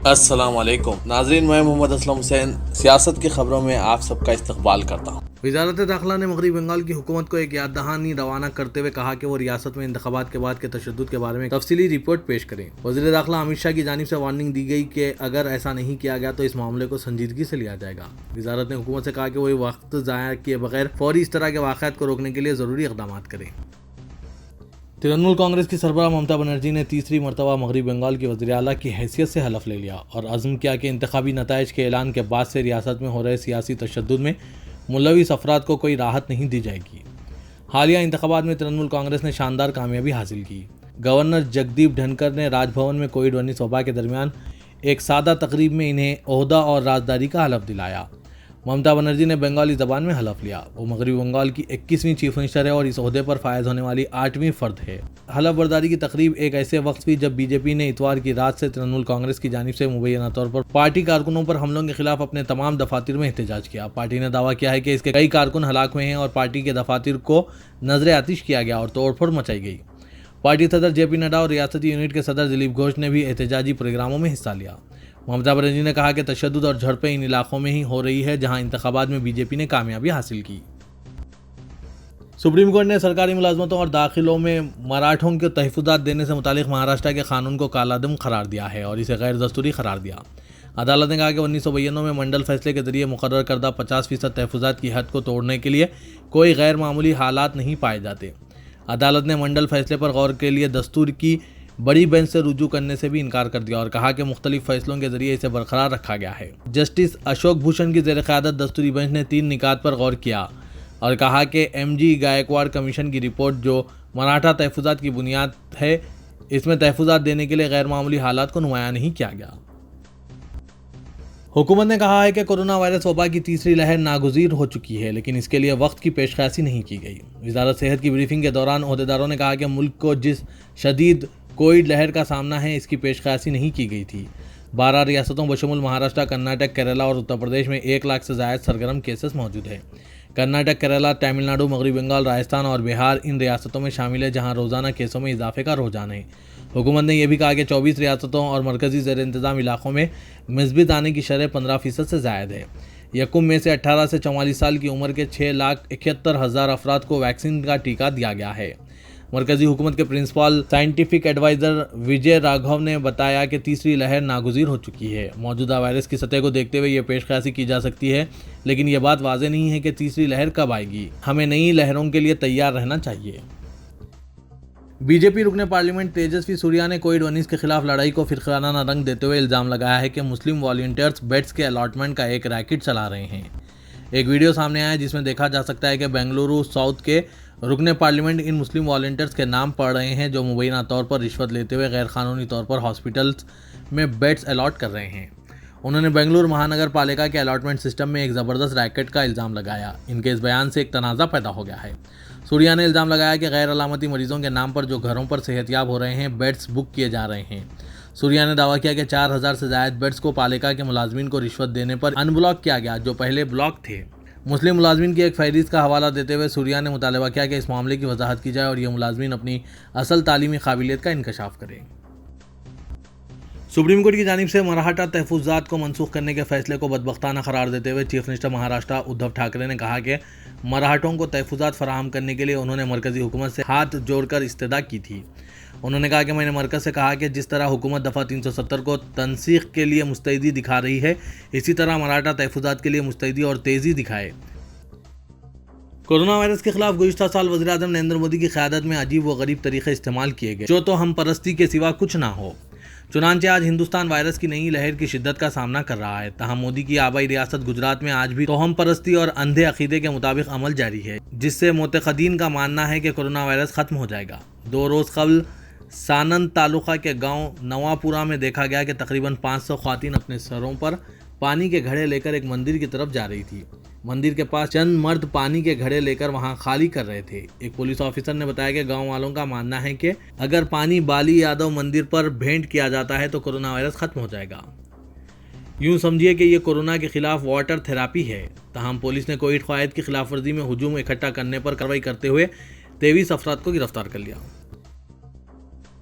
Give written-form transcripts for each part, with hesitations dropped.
السلام علیکم ناظرین، میں محمد اسلم حسین سیاست کی خبروں میں آپ سب کا استقبال کرتا ہوں۔ وزارت داخلہ نے مغربی بنگال کی حکومت کو ایک یاد دہانی روانہ کرتے ہوئے کہا کہ وہ ریاست میں انتخابات کے بعد کے تشدد کے بارے میں تفصیلی رپورٹ پیش کریں۔ وزیر داخلہ امت شاہ کی جانب سے وارننگ دی گئی کہ اگر ایسا نہیں کیا گیا تو اس معاملے کو سنجیدگی سے لیا جائے گا۔ وزارت نے حکومت سے کہا کہ وہ وقت ضائع کیے بغیر فوری اس طرح کے واقعات کو روکنے کے لیے ضروری اقدامات کریں۔ ترنمول کانگریس کی سربراہ ممتا بنرجی نے تیسری مرتبہ مغربی بنگال کی وزیر اعلیٰ کی حیثیت سے حلف لے لیا اور عزم کیا کہ انتخابی نتائج کے اعلان کے بعد سے ریاست میں ہو رہے سیاسی تشدد میں ملوث افراد کو کوئی راحت نہیں دی جائے گی۔ حالیہ انتخابات میں ترنمول کانگریس نے شاندار کامیابی حاصل کی۔ گورنر جگدیپ دھنکر نے راج بھون میں کووڈ-19 وبا کے درمیان ایک سادہ تقریب میں انہیں عہدہ اور رازداری کا حلف دلایا۔ ممتا بنرجی نے بنگالی زبان میں حلف لیا۔ وہ مغربی بنگال کی 21ویں چیف منسٹر ہے اور اس عہدے پر فائز ہونے والی 8ویں فرد ہے۔ حلف برداری کی تقریب ایک ایسے وقت ہوئی جب بی جے پی نے اتوار کی رات سے ترنمول کانگریس کی جانب سے مبینہ طور پر پارٹی کارکنوں پر حملوں کے خلاف اپنے تمام دفاتر میں احتجاج کیا۔ پارٹی نے دعویٰ کیا ہے کہ اس کے کئی کارکن ہلاک ہوئے ہیں اور پارٹی کے دفاتر کو نظر آتش کیا گیا اور توڑ پھوڑ مچائی گئی۔ پارٹی صدر جے پی نڈا اور ریاستی یونٹ کے صدر دلیپ گھوش نے بھی احتجاجی پروگراموں میں حصہ لیا۔ ممتا بنرجی نے کہا کہ تشدد اور جھڑپیں ان علاقوں میں ہی ہو رہی ہے جہاں انتخابات میں بی جے پی نے کامیابی حاصل کی۔ سپریم کورٹ نے سرکاری ملازمتوں اور داخلوں میں مراٹھوں کو تحفظات دینے سے متعلق مہاراشٹر کے قانون کو کالعدم قرار دیا ہے اور اسے غیر دستوری قرار دیا۔ عدالت نے کہا کہ 1992 میں منڈل فیصلے کے ذریعے مقرر کردہ 50% تحفظات کی حد کو توڑنے کے لیے کوئی غیر معمولی حالات نہیں پائے جاتے۔ عدالت نے منڈل فیصلے پر غور کے لیے دستور کی بڑی بینچ سے رجوع کرنے سے بھی انکار کر دیا اور کہا کہ مختلف فیصلوں کے ذریعے اسے برقرار رکھا گیا ہے۔ جسٹس اشوک بھوشن کی زیر قیادت دستوری بینچ نے 3 نکات پر غور کیا اور کہا کہ ایم جی گائیکواڑ کمیشن کی رپورٹ جو مراٹھا تحفظات کی بنیاد ہے، اس میں تحفظات دینے کے لیے غیر معمولی حالات کو نمایاں نہیں کیا گیا۔ حکومت نے کہا ہے کہ کورونا وائرس وبا کی تیسری لہر ناگزیر ہو چکی ہے لیکن اس کے لیے وقت کی پیش قیاسی نہیں کی گئی۔ وزارت صحت کی بریفنگ کے دوران عہدیداروں نے کہا کہ ملک کو جس شدید کووڈ لہر کا سامنا ہے اس کی پیش قیاسی نہیں کی گئی تھی۔ 12 ریاستوں بشمول مہاراشٹر، کرناٹک، کیرالہ اور اتر پردیش میں 1 لاکھ سے زائد سرگرم کیسز موجود ہیں۔ کرناٹک، کیرالہ، تمل ناڈو، مغربی بنگال، راجستھان اور بہار ان ریاستوں میں شامل ہے جہاں روزانہ کیسوں میں اضافے کا رجحان ہے۔ حکومت نے یہ بھی کہا کہ 24 ریاستوں اور مرکزی زیر انتظام علاقوں میں مثبت آنے کی شرح 15% سے زائد ہے۔ یکم میں سے 18 سے 44 سال کی عمر کے 6,71,000 افراد کو ویکسین کا ٹیکہ دیا گیا ہے۔ مرکزی حکومت کے پرنسپل سائنٹیفک ایڈوائزر وجے راگھو نے بتایا کہ تیسری لہر ناگزیر ہو چکی ہے۔ موجودہ وائرس کی سطح کو دیکھتے ہوئے یہ پیش قیاسی کی جا سکتی ہے لیکن یہ بات واضح نہیں ہے کہ تیسری لہر کب آئے گی۔ ہمیں نئی لہروں کے لیے تیار رہنا چاہیے۔ بی جے پی رکن پارلیمنٹ تیجسوی سوریا نے کووڈ-19 کے خلاف لڑائی کو فرقانہ رنگ دیتے ہوئے الزام لگایا ہے کہ مسلم والنٹیئرز بیڈز کے الاٹمنٹ کا ایک ریکٹ چلا رہے ہیں۔ ایک ویڈیو سامنے آیا جس میں دیکھا جا سکتا ہے کہ بنگلورو ساؤتھ کے رکن پارلیمنٹ ان مسلم والنٹیئرز کے نام پڑھ رہے ہیں جو مبینہ طور پر رشوت لیتے ہوئے غیر قانونی طور پر ہاسپٹلز میں بیڈز الاٹ کر رہے ہیں۔ انہوں نے بنگلور مہانگر پالیکا کے الاٹمنٹ سسٹم میں ایک زبردست ریکٹ کا الزام لگایا۔ ان کے اس بیان سے ایک تنازع پیدا ہو گیا ہے۔ سوریا نے الزام لگایا کہ غیر علامتی مریضوں کے نام پر جو گھروں پر صحت یاب ہو رہے ہیں بیڈز بک کیے جا رہے ہیں۔ سوریا نے دعویٰ کیا کہ 4,000 سے زائد بیڈز کو پالیکا کے ملازمین کو رشوت دینے پر ان بلاک کیا گیا جو پہلے بلاک تھے۔ مسلم ملازمین کی ایک فہرست کا حوالہ دیتے ہوئے سوریا نے مطالبہ کیا کہ اس معاملے کی وضاحت کی جائے اور یہ ملازمین اپنی اصل تعلیمی قابلیت کا انکشاف کریں۔ سپریم کورٹ کی جانب سے مراٹھا تحفظات کو منسوخ کرنے کے فیصلے کو بدبختانہ قرار دیتے ہوئے چیف منسٹر مہاراشٹر ادھو ٹھاکرے نے کہا کہ مراٹھوں کو تحفظات فراہم کرنے کے لیے انہوں نے مرکزی حکومت سے ہاتھ جوڑ کر استدعا کی تھی۔ انہوں نے کہا کہ میں نے مرکز سے کہا کہ جس طرح حکومت دفعہ 370 کو تنسیخ کے لیے مستعدی دکھا رہی ہے اسی طرح مراٹھا تحفظات کے لیے مستعدی اور تیزی دکھائے۔ کورونا وائرس کے خلاف گزشتہ سال وزیر اعظم نریندر مودی کی قیادت میں عجیب و غریب طریقے استعمال کیے گئے جو تو ہم پرستی کے سوا کچھ نہ ہو۔ چنانچہ آج ہندوستان وائرس کی نئی لہر کی شدت کا سامنا کر رہا ہے۔ تاہم مودی کی آبائی ریاست گجرات میں آج بھی توہم پرستی اور اندھے عقیدے کے مطابق عمل جاری ہے جس سے معتقدین کا ماننا ہے کہ کورونا وائرس ختم ہو جائے گا۔ 2 روز قبل سانند تعلقہ کے گاؤں نواپورہ میں دیکھا گیا کہ تقریباً 500 خواتین اپنے سروں پر پانی کے گھڑے لے کر ایک مندر کی طرف جا رہی تھی۔ مندر کے پاس چند مرد پانی کے گھڑے لے کر وہاں خالی کر رہے تھے۔ ایک پولیس آفیسر نے بتایا کہ گاؤں والوں کا ماننا ہے کہ اگر پانی بالی یادو مندر پر بھینٹ کیا جاتا ہے تو کورونا وائرس ختم ہو جائے گا۔ یوں سمجھیے کہ یہ کورونا کے خلاف واٹر تھراپی ہے۔ تاہم پولیس نے کووڈ قواعد کی خلاف ورزی میں ہجوم اکٹھا کرنے پر کارروائی کرتے ہوئے 23 افراد کو گرفتار کر لیا۔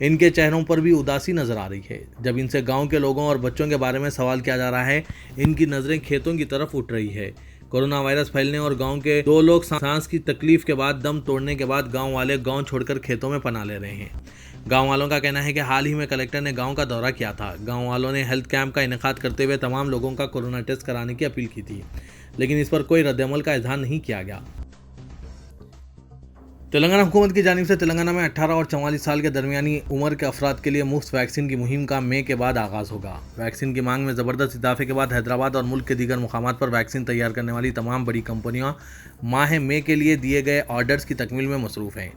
ان کے چہروں پر بھی اداسی نظر آ رہی ہے۔ جب ان سے گاؤں کے لوگوں اور بچوں کے بارے میں سوال کیا جا رہا ہے، ان کی نظریں کھیتوں کی طرف اٹھ رہی ہے۔ کورونا وائرس پھیلنے اور گاؤں کے 2 لوگ سانس کی تکلیف کے بعد دم توڑنے کے بعد گاؤں والے گاؤں چھوڑ کر کھیتوں میں پناہ لے رہے ہیں۔ گاؤں والوں کا کہنا ہے کہ حال ہی میں کلکٹر نے گاؤں کا دورہ کیا تھا۔ گاؤں والوں نے ہیلتھ کیمپ کا انعقاد کرتے ہوئے تمام لوگوں کا کورونا ٹیسٹ کرانے کی اپیل کی تھی، لیکن اس پر کوئی رد عمل کا اظہار نہیں کیا گیا۔ تلنگانہ حکومت کی جانب سے تلنگانہ میں 18 اور 44 سال کے درمیانی عمر کے افراد کے لیے مفت ویکسین کی مہم کا مئی کے بعد آغاز ہوگا۔ ویکسین کی مانگ میں زبردست اضافے کے بعد حیدرآباد اور ملک کے دیگر مقامات پر ویکسین تیار کرنے والی تمام بڑی کمپنیاں ماہ مئی کے لیے دیے گئے آرڈرز کی تکمیل میں مصروف ہیں۔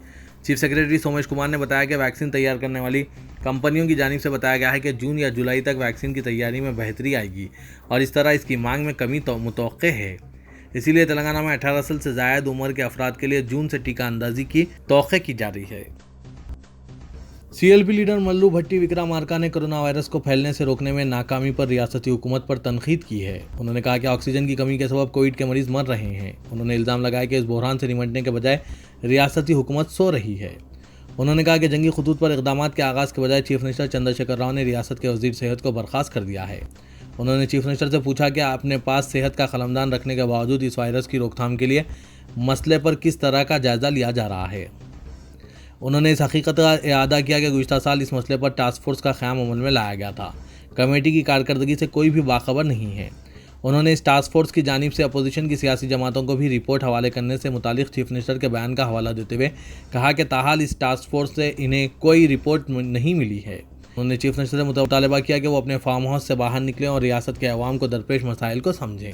چیف سیکریٹری سومیش کمار نے بتایا کہ ویکسین تیار کرنے والی کمپنیوں کی جانب سے بتایا گیا ہے کہ جون یا جولائی تک ویکسین کی تیاری میں بہتری آئے گی اور اس طرح اس کی مانگ میں کمی متوقع ہے۔ اسی لیے تلنگانہ میں 18 سال سے زائد عمر کے افراد کے لیے جون سے ٹیکہ اندازی کی توقع کی جا رہی ہے۔ سی ایل پی لیڈر ملو بھٹی وکرامارکا نے کورونا وائرس کو پھیلنے سے روکنے میں ناکامی پر ریاستی حکومت پر تنقید کی ہے۔ انہوں نے کہا کہ آکسیجن کی کمی کے سبب کووڈ کے مریض مر رہے ہیں۔ انہوں نے الزام لگایا کہ اس بحران سے نمٹنے کے بجائے ریاستی حکومت سو رہی ہے۔ انہوں نے کہا کہ جنگی خطوط پر اقدامات کے آغاز کے بجائے چیف منسٹر چندر شیکھر راؤ نے ریاست کے وزیر صحت کو برخاست کر دیا ہے۔ انہوں نے چیف منسٹر سے پوچھا کہ اپنے پاس صحت کا قلمدان رکھنے کے باوجود اس وائرس کی روک تھام کے لیے مسئلے پر کس طرح کا جائزہ لیا جا رہا ہے۔ انہوں نے اس حقیقت کا اعادہ کیا کہ گزشتہ سال اس مسئلے پر ٹاسک فورس کا قیام عمل میں لایا گیا تھا۔ کمیٹی کی کارکردگی سے کوئی بھی باخبر نہیں ہے۔ انہوں نے اس ٹاسک فورس کی جانب سے اپوزیشن کی سیاسی جماعتوں کو بھی رپورٹ حوالے کرنے سے متعلق چیف منسٹر کے بیان کا حوالہ دیتے ہوئے کہا کہ تاحال اس ٹاسک فورس سے انہیں کوئی رپورٹ نہیں ملی ہے۔ انہوں نے چیف منسٹر سے مطالبہ کیا کہ وہ اپنے فارم ہاؤس سے باہر نکلیں اور ریاست کے عوام کو درپیش مسائل کو سمجھیں۔